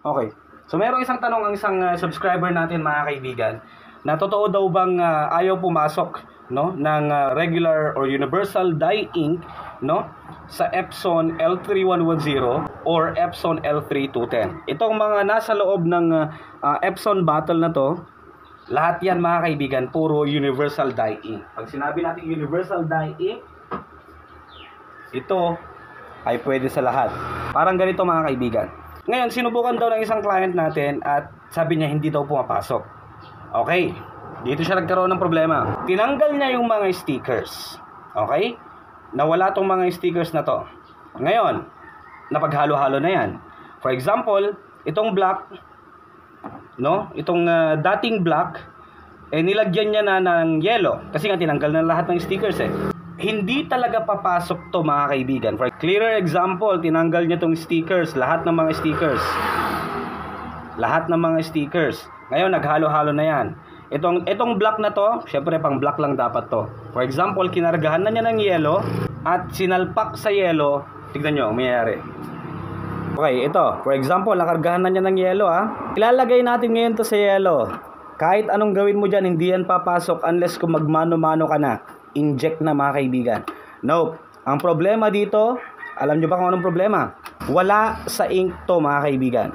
Okay. So merong isang tanong ang isang subscriber natin, mga kaibigan, na totoo daw bang ayaw pumasok, no, ng regular or universal dye ink, no, sa Epson L3110 or Epson L3210. Itong mga nasa loob ng Epson bottle na to, lahat yan, mga kaibigan, puro universal dye ink. Pag sinabi natin universal dye ink, ito ay pwede sa lahat. Parang ganito, mga kaibigan. Ngayon, sinubukan daw ng isang client natin at sabi niya hindi daw pumapasok. Okay, dito siya nagkaroon ng problema. Tinanggal niya yung mga stickers. Okay? Nawala tong mga stickers na to. Ngayon, napaghalo-halo na yan. For example, itong black, no? Itong dating black, nilagyan niya na ng yellow. Kasi nga tinanggal na lahat ng stickers Hindi talaga papasok to, mga kaibigan. For clearer example, tinanggal niya tong stickers, lahat ng mga stickers. Lahat ng mga stickers. Ngayon, naghalo-halo na yan. Itong black na to, syempre pang black lang dapat to. For example, kinargahan na niya ng yellow at sinalpak sa yellow. Tignan nyo, mayayari. Okay, ito. For example, nakargahan na niya ng yellow Ilalagay natin ngayon to sa yellow. Kahit anong gawin mo dyan, hindi yan papasok unless kung magmano-mano ka na. Inject na, mga kaibigan. Nope. Ang problema dito, alam nyo ba kung anong problema? Wala sa ink to, mga kaibigan.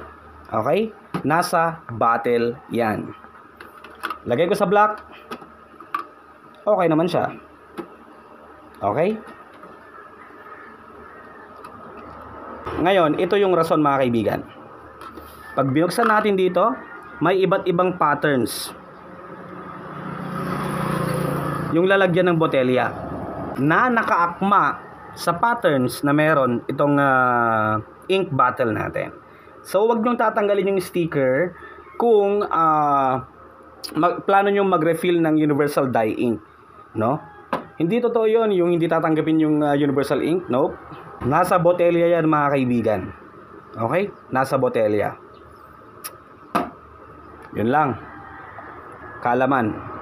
Okay? Nasa bottle yan. Lagay ko sa black. Okay naman siya. Okay? Ngayon, ito yung rason, mga kaibigan. Pag binuksan natin dito, may iba't ibang patterns yung lalagyan ng botelya na nakaakma sa patterns na meron itong ink bottle natin. So wag niyong tatanggalin yung sticker kung plano niyo mag-refill ng universal dye ink, no? Hindi totoo 'yon, yung hindi tatanggapin yung universal ink. Nope. Nasa botelya yan, mga kaibigan. Okay? Nasa botelya. Yun lang. Kaalaman.